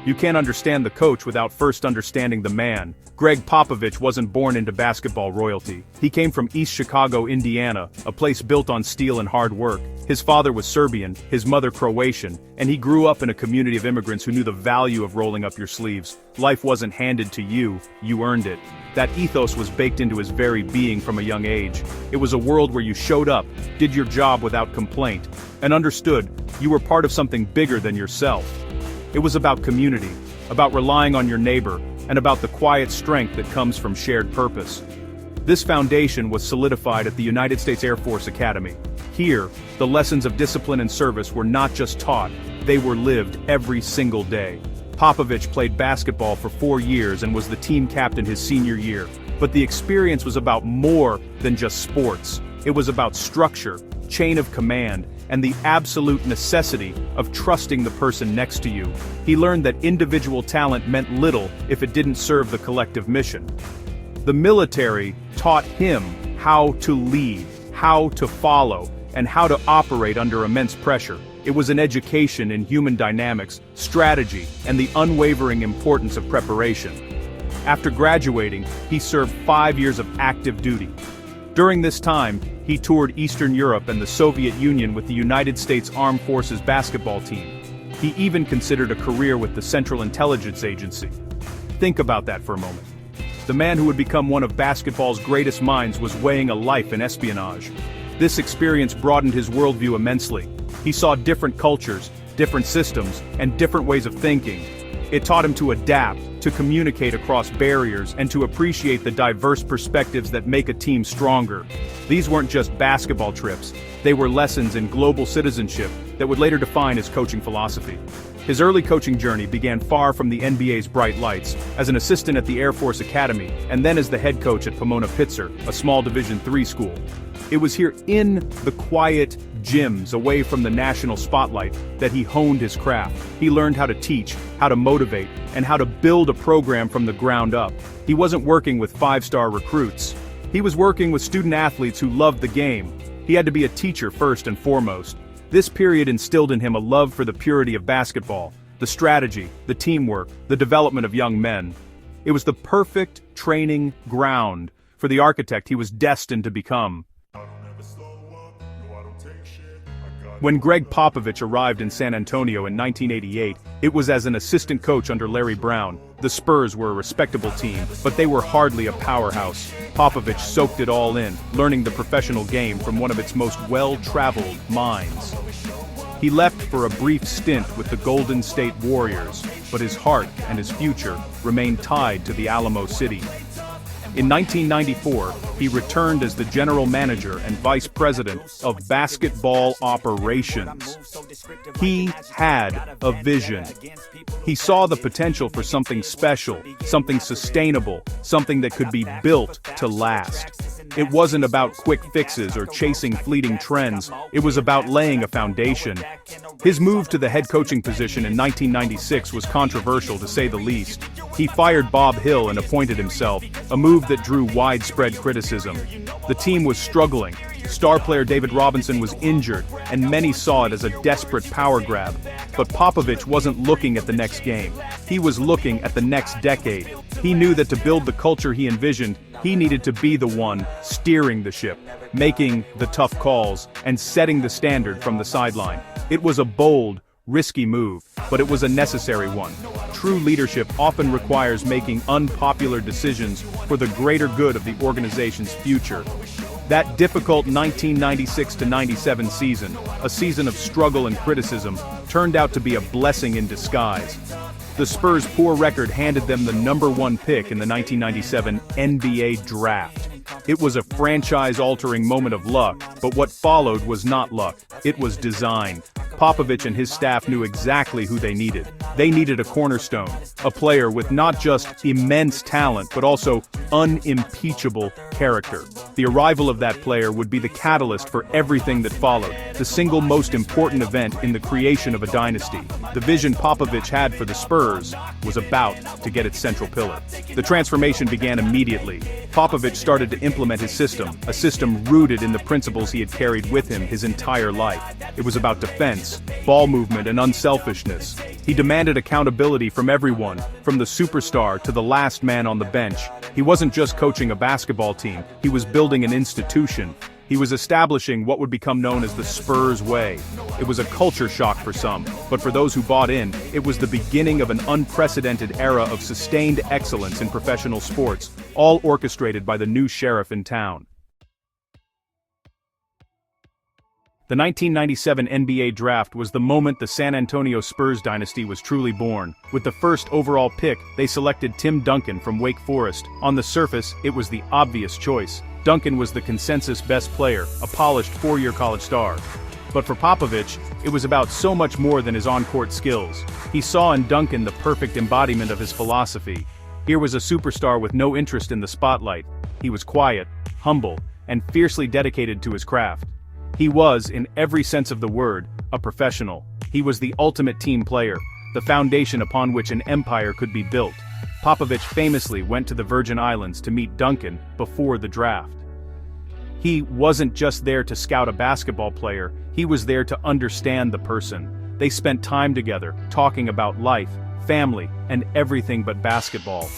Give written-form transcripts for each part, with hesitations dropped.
You can't understand the coach without first understanding the man. Gregg Popovich wasn't born into basketball royalty. He came from East Chicago, Indiana, a place built on steel and hard work. His father was Serbian, his mother Croatian, and he grew up in a community of immigrants who knew the value of rolling up your sleeves. Life wasn't handed to you, you earned it. That ethos was baked into his very being from a young age. It was a world where you showed up, did your job without complaint, and understood you were part of something bigger than yourself. It was about community, about relying on your neighbor, and about the quiet strength that comes from shared purpose. This foundation was solidified at the United States Air Force Academy. Here, the lessons of discipline and service were not just taught, they were lived every single day. Popovich played basketball for 4 years and was the team captain his senior year. But the experience was about more than just sports. It was about structure, chain of command, and the absolute necessity of trusting the person next to you. He learned that individual talent meant little if it didn't serve the collective mission. The military taught him how to lead, how to follow, and how to operate under immense pressure. It was an education in human dynamics, strategy, and the unwavering importance of preparation. After graduating, he served 5 years of active duty. During this time, he toured Eastern Europe and the Soviet Union with the United States Armed Forces basketball team. He even considered a career with the Central Intelligence Agency. Think about that for a moment. The man who would become one of basketball's greatest minds was weighing a life in espionage. This experience broadened his worldview immensely. He saw different cultures, different systems, and different ways of thinking. It taught him to adapt, to communicate across barriers, and to appreciate the diverse perspectives that make a team stronger. These weren't just basketball trips, they were lessons in global citizenship that would later define his coaching philosophy. His early coaching journey began far from the NBA's bright lights, as an assistant at the Air Force Academy, and then as the head coach at Pomona-Pitzer, a small Division III school. It was here in the quiet gyms away from the national spotlight that he honed his craft. He learned how to teach, how to motivate, and how to build a program from the ground up. He wasn't working with 5-star recruits. He was working with student athletes who loved the game. He had to be a teacher first and foremost. This period instilled in him a love for the purity of basketball, the strategy, the teamwork, the development of young men. It was the perfect training ground for the architect he was destined to become. When Gregg Popovich arrived in San Antonio in 1988, it was as an assistant coach under Larry Brown. The Spurs were a respectable team, but they were hardly a powerhouse. Popovich soaked it all in, learning the professional game from one of its most well-traveled minds. He left for a brief stint with the Golden State Warriors, but his heart and his future remained tied to the Alamo City. In 1994, he returned as the general manager and vice president of basketball operations. He had a vision. He saw the potential for something special, something sustainable, something that could be built to last. It wasn't about quick fixes or chasing fleeting trends, it was about laying a foundation. His move to the head coaching position in 1996 was controversial to say the least. He fired Bob Hill and appointed himself, a move that drew widespread criticism. The team was struggling. Star player David Robinson was injured, and many saw it as a desperate power grab. But Popovich wasn't looking at the next game. He was looking at the next decade. He knew that to build the culture he envisioned, he needed to be the one steering the ship, making the tough calls, and setting the standard from the sideline. It was a bold, risky move, but it was a necessary one. True leadership often requires making unpopular decisions for the greater good of the organization's future. That difficult 1996-97 season, a season of struggle and criticism, turned out to be a blessing in disguise. The Spurs' poor record handed them the #1 pick in the 1997 NBA draft. It was a franchise-altering moment of luck, but what followed was not luck, it was design. Popovich and his staff knew exactly who they needed. They needed a cornerstone, a player with not just immense talent, but also unimpeachable character. The arrival of that player would be the catalyst for everything that followed, the single most important event in the creation of a dynasty. The vision Popovich had for the Spurs was about to get its central pillar. The transformation began immediately. Popovich started to implement his system, a system rooted in the principles he had carried with him his entire life. It was about defense, ball movement, and unselfishness. He demanded accountability from everyone, from the superstar to the last man on the bench. He wasn't just coaching a basketball team, he was building an institution. He was establishing what would become known as the Spurs way. It was a culture shock for some, but for those who bought in, it was the beginning of an unprecedented era of sustained excellence in professional sports, all orchestrated by the new sheriff in town. The 1997 NBA Draft was the moment the San Antonio Spurs Dynasty was truly born. With the first overall pick, they selected Tim Duncan from Wake Forest. On the surface, it was the obvious choice. Duncan was the consensus best player, a polished four-year college star. But for Popovich, it was about so much more than his on-court skills. He saw in Duncan the perfect embodiment of his philosophy. Here was a superstar with no interest in the spotlight. He was quiet, humble, and fiercely dedicated to his craft. He was, in every sense of the word, a professional. He was the ultimate team player, the foundation upon which an empire could be built. Popovich famously went to the Virgin Islands to meet Duncan before the draft. He wasn't just there to scout a basketball player, he was there to understand the person. They spent time together, talking about life, family, and everything but basketball.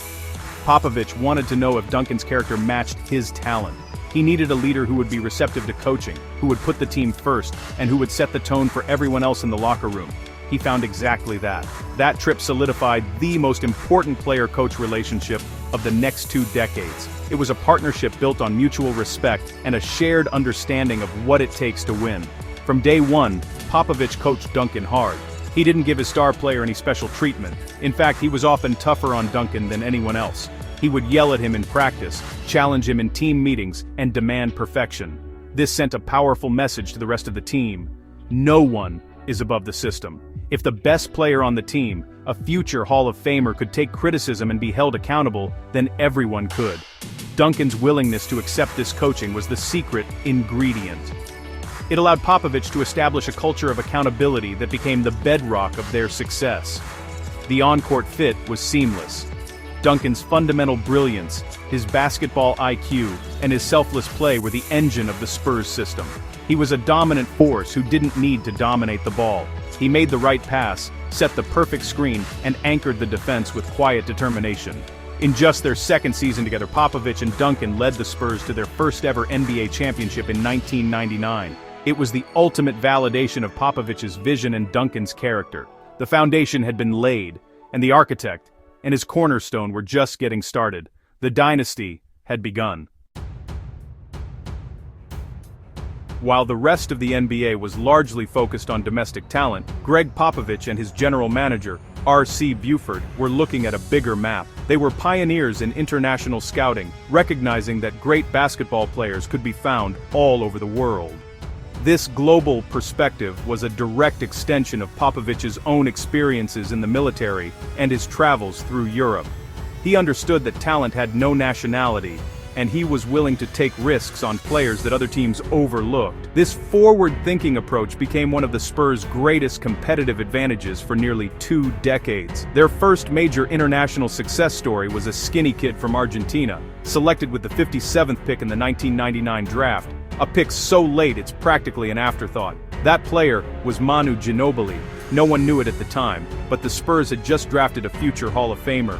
Popovich wanted to know if Duncan's character matched his talent. He needed a leader who would be receptive to coaching, who would put the team first, and who would set the tone for everyone else in the locker room. He found exactly that. That trip solidified the most important player-coach relationship of the next 2 decades. It was a partnership built on mutual respect and a shared understanding of what it takes to win. From day one, Popovich coached Duncan hard. He didn't give his star player any special treatment. In fact, he was often tougher on Duncan than anyone else. He would yell at him in practice, challenge him in team meetings, and demand perfection. This sent a powerful message to the rest of the team. No one is above the system. If the best player on the team, a future Hall of Famer, could take criticism and be held accountable, then everyone could. Duncan's willingness to accept this coaching was the secret ingredient. It allowed Popovich to establish a culture of accountability that became the bedrock of their success. The on-court fit was seamless. Duncan's fundamental brilliance, his basketball IQ, and his selfless play were the engine of the Spurs system. He was a dominant force who didn't need to dominate the ball. He made the right pass, set the perfect screen, and anchored the defense with quiet determination. In just their second season together, Popovich and Duncan led the Spurs to their first ever NBA championship in 1999. It was the ultimate validation of Popovich's vision and Duncan's character. The foundation had been laid, and the architect and his cornerstone were just getting started. The dynasty had begun. While the rest of the NBA was largely focused on domestic talent, Gregg Popovich and his general manager, R.C. Buford, were looking at a bigger map. They were pioneers in international scouting, recognizing that great basketball players could be found all over the world. This global perspective was a direct extension of Popovich's own experiences in the military and his travels through Europe. He understood that talent had no nationality, and he was willing to take risks on players that other teams overlooked. This forward-thinking approach became one of the Spurs' greatest competitive advantages for nearly 2 decades. Their first major international success story was a skinny kid from Argentina, selected with the 57th pick in the 1999 draft. A pick so late it's practically an afterthought. That player was Manu Ginobili. No one knew it at the time, but the Spurs had just drafted a future Hall of Famer.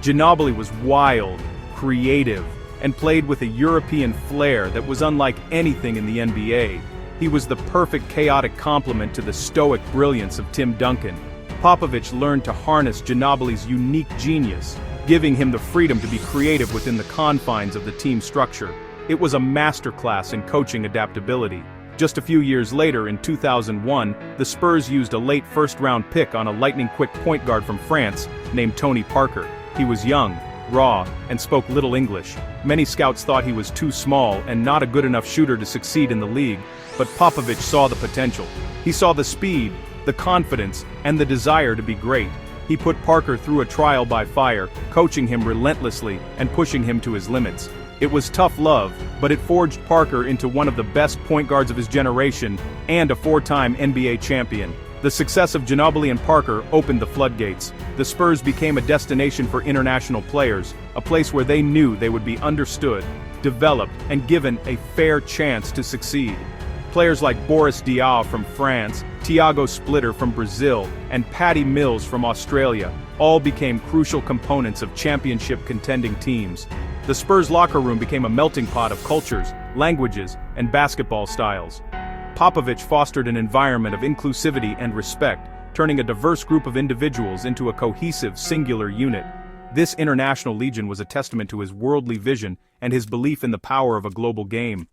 Ginobili was wild, creative, and played with a European flair that was unlike anything in the NBA. He was the perfect chaotic complement to the stoic brilliance of Tim Duncan. Popovich learned to harness Ginobili's unique genius, giving him the freedom to be creative within the confines of the team structure. It was a masterclass in coaching adaptability. Just a few years later, in 2001, the Spurs used a late first-round pick on a lightning-quick point guard from France named Tony Parker. He was young, raw, and spoke little English. Many scouts thought he was too small and not a good enough shooter to succeed in the league, but Popovich saw the potential. He saw the speed, the confidence, and the desire to be great. He put Parker through a trial by fire, coaching him relentlessly and pushing him to his limits. It was tough love, but it forged Parker into one of the best point guards of his generation and a 4-time NBA champion. The success of Ginobili and Parker opened the floodgates. The Spurs became a destination for international players, a place where they knew they would be understood, developed, and given a fair chance to succeed. Players like Boris Diaw from France, Thiago Splitter from Brazil, and Paddy Mills from Australia all became crucial components of championship-contending teams. The Spurs locker room became a melting pot of cultures, languages, and basketball styles. Popovich fostered an environment of inclusivity and respect, turning a diverse group of individuals into a cohesive, singular unit. This international legion was a testament to his worldly vision and his belief in the power of a global game.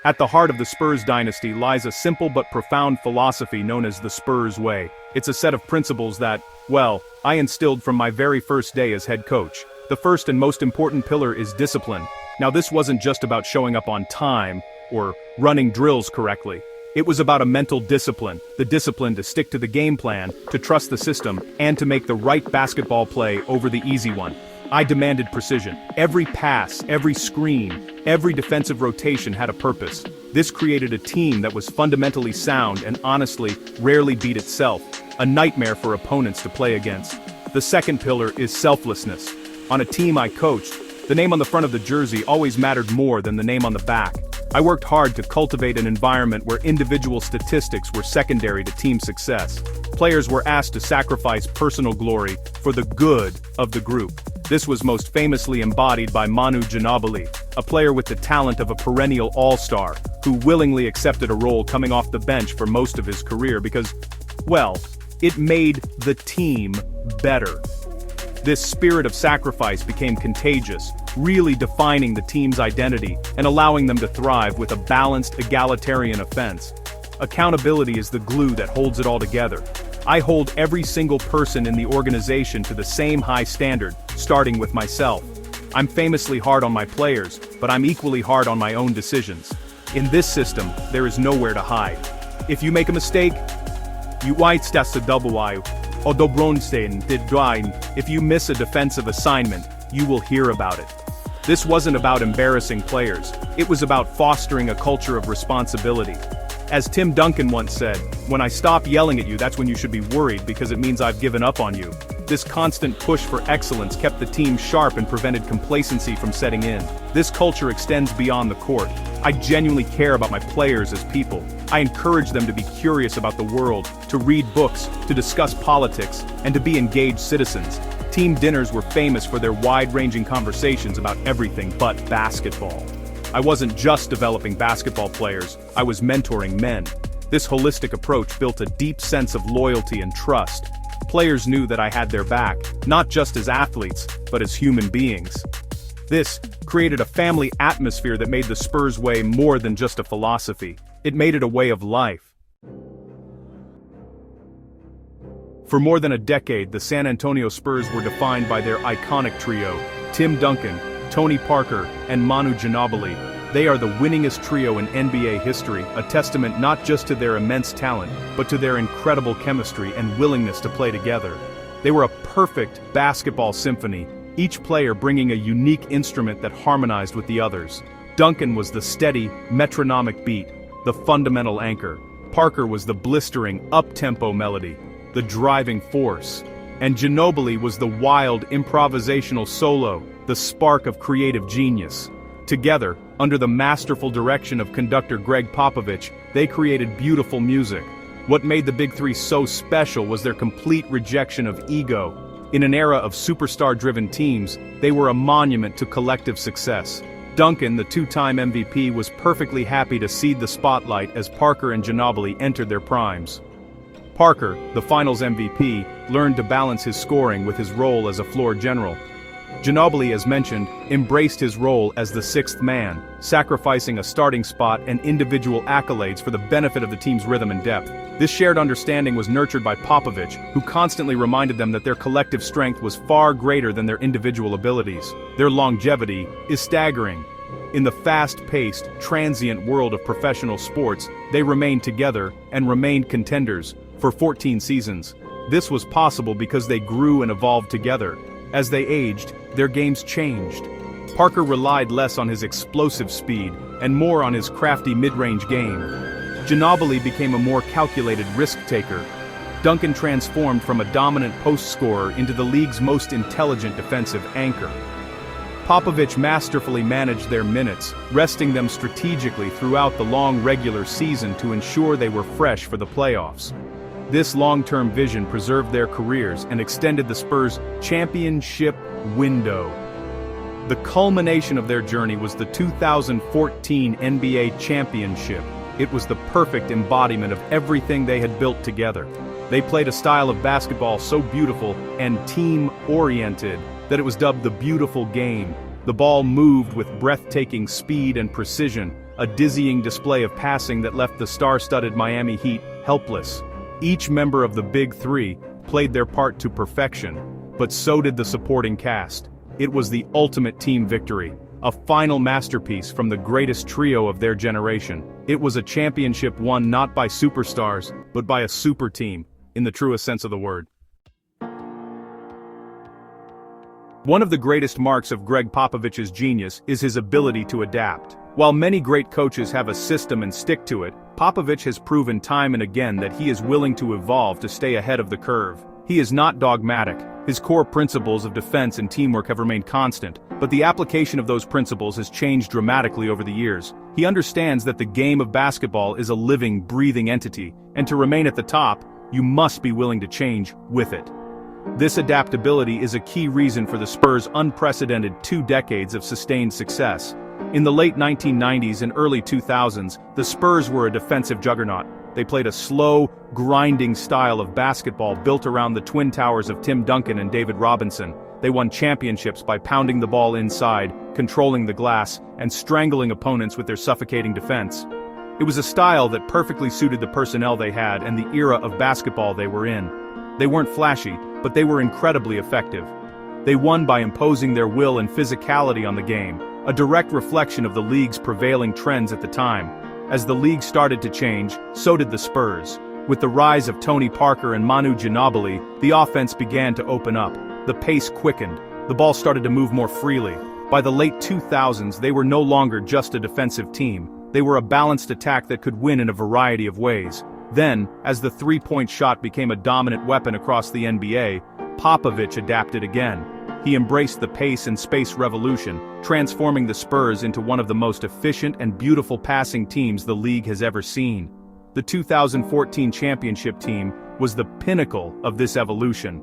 At the heart of the Spurs dynasty lies a simple but profound philosophy known as the Spurs Way. It's a set of principles that, well, I instilled from my very first day as head coach. The first and most important pillar is discipline. Now, this wasn't just about showing up on time, or running drills correctly. It was about a mental discipline, the discipline to stick to the game plan, to trust the system, and to make the right basketball play over the easy one. I demanded precision. Every pass, every screen, every defensive rotation had a purpose. This created a team that was fundamentally sound and honestly, rarely beat itself, a nightmare for opponents to play against. The second pillar is selflessness. On a team I coached, the name on the front of the jersey always mattered more than the name on the back. I worked hard to cultivate an environment where individual statistics were secondary to team success. Players were asked to sacrifice personal glory for the good of the group. This was most famously embodied by Manu Ginobili, a player with the talent of a perennial all-star, who willingly accepted a role coming off the bench for most of his career because, well, it made the team better. This spirit of sacrifice became contagious, really defining the team's identity and allowing them to thrive with a balanced, egalitarian offense. Accountability is the glue that holds it all together. I hold every single person in the organization to the same high standard, starting with myself. I'm famously hard on my players, but I'm equally hard on my own decisions. In this system, there is nowhere to hide. If you make a mistake, if you miss a defensive assignment, you will hear about it. This wasn't about embarrassing players, it was about fostering a culture of responsibility. As Tim Duncan once said, "When I stop yelling at you, that's when you should be worried because it means I've given up on you." This constant push for excellence kept the team sharp and prevented complacency from setting in. This culture extends beyond the court. I genuinely care about my players as people. I encourage them to be curious about the world, to read books, to discuss politics, and to be engaged citizens. Team dinners were famous for their wide-ranging conversations about everything but basketball. I wasn't just developing basketball players, I was mentoring men. This holistic approach built a deep sense of loyalty and trust. Players knew that I had their back, not just as athletes, but as human beings. This created a family atmosphere that made the Spurs Way more than just a philosophy. It made it a way of life. For more than a decade, the San Antonio Spurs were defined by their iconic trio, Tim Duncan, Tony Parker, and Manu Ginobili. They are the winningest trio in NBA history, a testament not just to their immense talent, but to their incredible chemistry and willingness to play together. They were a perfect basketball symphony, each player bringing a unique instrument that harmonized with the others. Duncan was the steady, metronomic beat, the fundamental anchor. Parker was the blistering, up-tempo melody, the driving force. And Ginobili was the wild, improvisational solo, the spark of creative genius. Together, under the masterful direction of conductor Gregg Popovich, they created beautiful music. What made the Big Three so special was their complete rejection of ego. In an era of superstar-driven teams, they were a monument to collective success. Duncan, the two-time MVP, was perfectly happy to cede the spotlight as Parker and Ginobili entered their primes. Parker, the Finals MVP, learned to balance his scoring with his role as a floor general. Ginobili, as mentioned, embraced his role as the sixth man, sacrificing a starting spot and individual accolades for the benefit of the team's rhythm and depth. This shared understanding was nurtured by Popovich, who constantly reminded them that their collective strength was far greater than their individual abilities. Their longevity is staggering. In the fast-paced, transient world of professional sports, they remained together and remained contenders for 14 seasons. This was possible because they grew and evolved together. As they aged, their games changed. Parker relied less on his explosive speed and more on his crafty mid-range game. Ginobili became a more calculated risk-taker. Duncan transformed from a dominant post scorer into the league's most intelligent defensive anchor. Popovich masterfully managed their minutes, resting them strategically throughout the long regular season to ensure they were fresh for the playoffs. This long-term vision preserved their careers and extended the Spurs' championship window. The culmination of their journey was the 2014 NBA championship. It was the perfect embodiment of everything they had built together. They played a style of basketball so beautiful and team-oriented that it was dubbed the beautiful game. The ball moved with breathtaking speed and precision, a dizzying display of passing that left the star-studded Miami Heat helpless. Each member of the Big Three played their part to perfection, but so did the supporting cast. It was the ultimate team victory, a final masterpiece from the greatest trio of their generation. It was a championship won not by superstars, but by a super team, in the truest sense of the word. One of the greatest marks of Gregg Popovich's genius is his ability to adapt. While many great coaches have a system and stick to it, Popovich has proven time and again that he is willing to evolve to stay ahead of the curve. He is not dogmatic. His core principles of defense and teamwork have remained constant, but the application of those principles has changed dramatically over the years. He understands that the game of basketball is a living, breathing entity, and to remain at the top, you must be willing to change with it. This adaptability is a key reason for the Spurs' unprecedented 2 decades of sustained success. In the late 1990s and early 2000s, the Spurs were a defensive juggernaut. They played a slow, grinding style of basketball built around the twin towers of Tim Duncan and David Robinson. They won championships by pounding the ball inside, controlling the glass, and strangling opponents with their suffocating defense. It was a style that perfectly suited the personnel they had and the era of basketball they were in. They weren't flashy, but they were incredibly effective. They won by imposing their will and physicality on the game, a direct reflection of the league's prevailing trends at the time. As the league started to change, so did the Spurs. With the rise of Tony Parker and Manu Ginobili, the offense began to open up. The pace quickened. The ball started to move more freely. By the late 2000s, they were no longer just a defensive team. They were a balanced attack that could win in a variety of ways. Then, as the three-point shot became a dominant weapon across the NBA, Popovich adapted again. He embraced the pace and space revolution, transforming the Spurs into one of the most efficient and beautiful passing teams the league has ever seen. The 2014 championship team was the pinnacle of this evolution.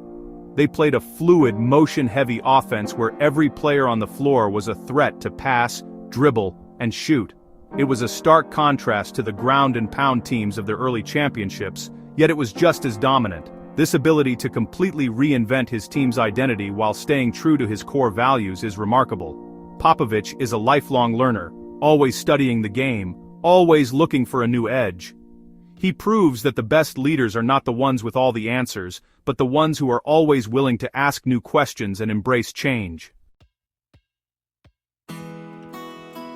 They played a fluid, motion-heavy offense where every player on the floor was a threat to pass, dribble, and shoot. It was a stark contrast to the ground-and-pound teams of their early championships, yet it was just as dominant. This ability to completely reinvent his team's identity while staying true to his core values is remarkable. Popovich is a lifelong learner, always studying the game, always looking for a new edge. He proves that the best leaders are not the ones with all the answers, but the ones who are always willing to ask new questions and embrace change.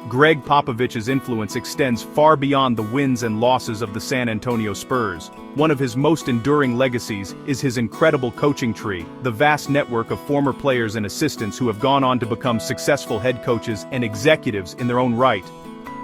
Gregg Popovich's influence extends far beyond the wins and losses of the San Antonio Spurs. One of his most enduring legacies is his incredible coaching tree, the vast network of former players and assistants who have gone on to become successful head coaches and executives in their own right.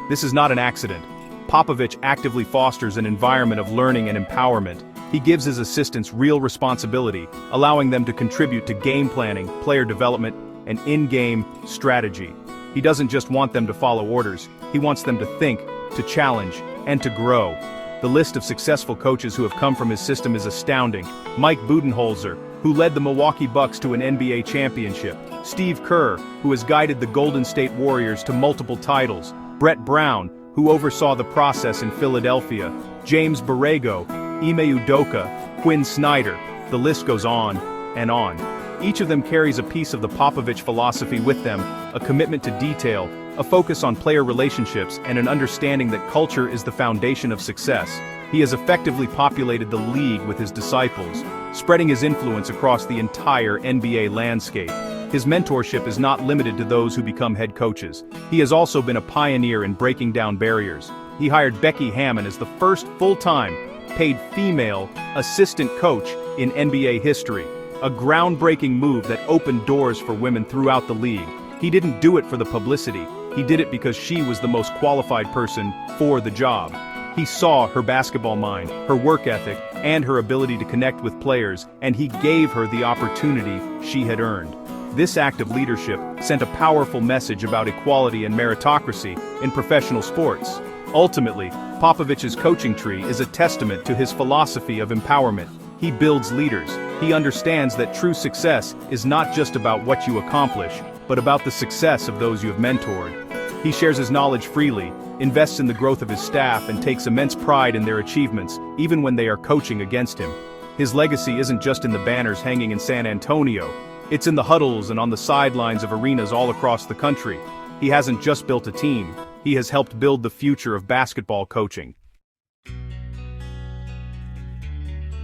This is not an accident. Popovich actively fosters an environment of learning and empowerment. He gives his assistants real responsibility, allowing them to contribute to game planning, player development, and in-game strategy. He doesn't just want them to follow orders, he wants them to think, to challenge, and to grow. The list of successful coaches who have come from his system is astounding. Mike Budenholzer, who led the Milwaukee Bucks to an NBA championship. Steve Kerr, who has guided the Golden State Warriors to multiple titles. Brett Brown, who oversaw the process in Philadelphia. James Borrego, Ime Udoka, Quinn Snyder. The list goes on and on. Each of them carries a piece of the Popovich philosophy with them, a commitment to detail, a focus on player relationships, and an understanding that culture is the foundation of success. He has effectively populated the league with his disciples, spreading his influence across the entire NBA landscape. His mentorship is not limited to those who become head coaches. He has also been a pioneer in breaking down barriers. He hired Becky Hammon as the first full-time, paid female assistant coach in NBA history. A groundbreaking move that opened doors for women throughout the league. He didn't do it for the publicity, he did it because she was the most qualified person for the job. He saw her basketball mind, her work ethic, and her ability to connect with players, and he gave her the opportunity she had earned. This act of leadership sent a powerful message about equality and meritocracy in professional sports. Ultimately, Popovich's coaching tree is a testament to his philosophy of empowerment. He builds leaders. He understands that true success is not just about what you accomplish, but about the success of those you have mentored. He shares his knowledge freely, invests in the growth of his staff, and takes immense pride in their achievements, even when they are coaching against him. His legacy isn't just in the banners hanging in San Antonio. It's in the huddles and on the sidelines of arenas all across the country. He hasn't just built a team, he has helped build the future of basketball coaching.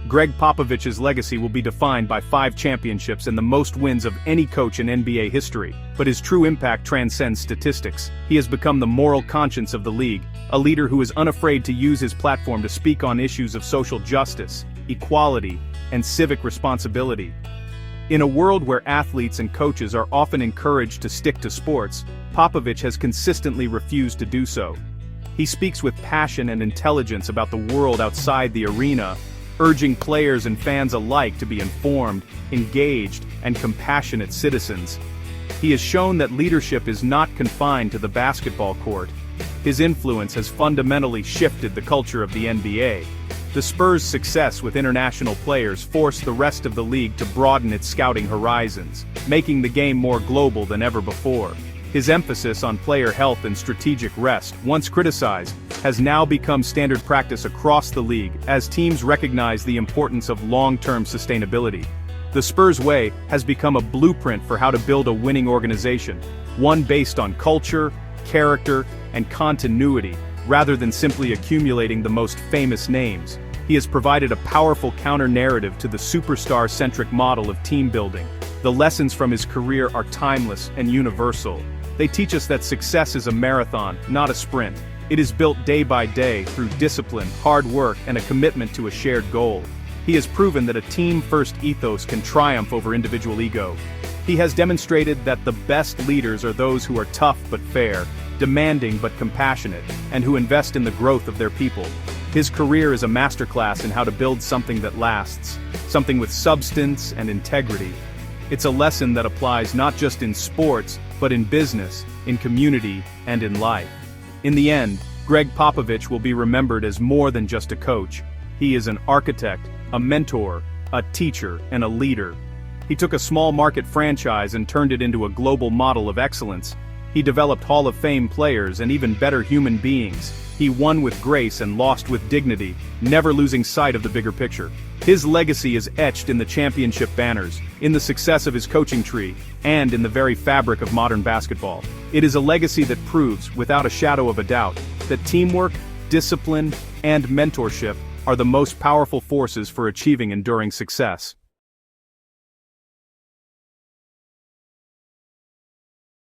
Gregg Popovich's legacy will be defined by 5 championships and the most wins of any coach in NBA history, but his true impact transcends statistics. He has become the moral conscience of the league, a leader who is unafraid to use his platform to speak on issues of social justice, equality, and civic responsibility. In a world where athletes and coaches are often encouraged to stick to sports, Popovich has consistently refused to do so. He speaks with passion and intelligence about the world outside the arena, urging players and fans alike to be informed, engaged, and compassionate citizens. He has shown that leadership is not confined to the basketball court. His influence has fundamentally shifted the culture of the NBA. The Spurs' success with international players forced the rest of the league to broaden its scouting horizons, making the game more global than ever before. His emphasis on player health and strategic rest, once criticized, has now become standard practice across the league as teams recognize the importance of long-term sustainability. The Spurs way has become a blueprint for how to build a winning organization, one based on culture, character, and continuity, rather than simply accumulating the most famous names. He has provided a powerful counter-narrative to the superstar-centric model of team building. The lessons from his career are timeless and universal. They teach us that success is a marathon, not a sprint. It is built day by day through discipline, hard work, and a commitment to a shared goal. He has proven that a team-first ethos can triumph over individual ego. He has demonstrated that the best leaders are those who are tough but fair, demanding but compassionate, and who invest in the growth of their people. His career is a masterclass in how to build something that lasts, something with substance and integrity. It's a lesson that applies not just in sports, but in business, in community, and in life. In the end, Gregg Popovich will be remembered as more than just a coach. He is an architect, a mentor, a teacher, and a leader. He took a small market franchise and turned it into a global model of excellence. He developed Hall of Fame players and even better human beings. He won with grace and lost with dignity, never losing sight of the bigger picture. His legacy is etched in the championship banners, in the success of his coaching tree, and in the very fabric of modern basketball. It is a legacy that proves, without a shadow of a doubt, that teamwork, discipline, and mentorship are the most powerful forces for achieving enduring success.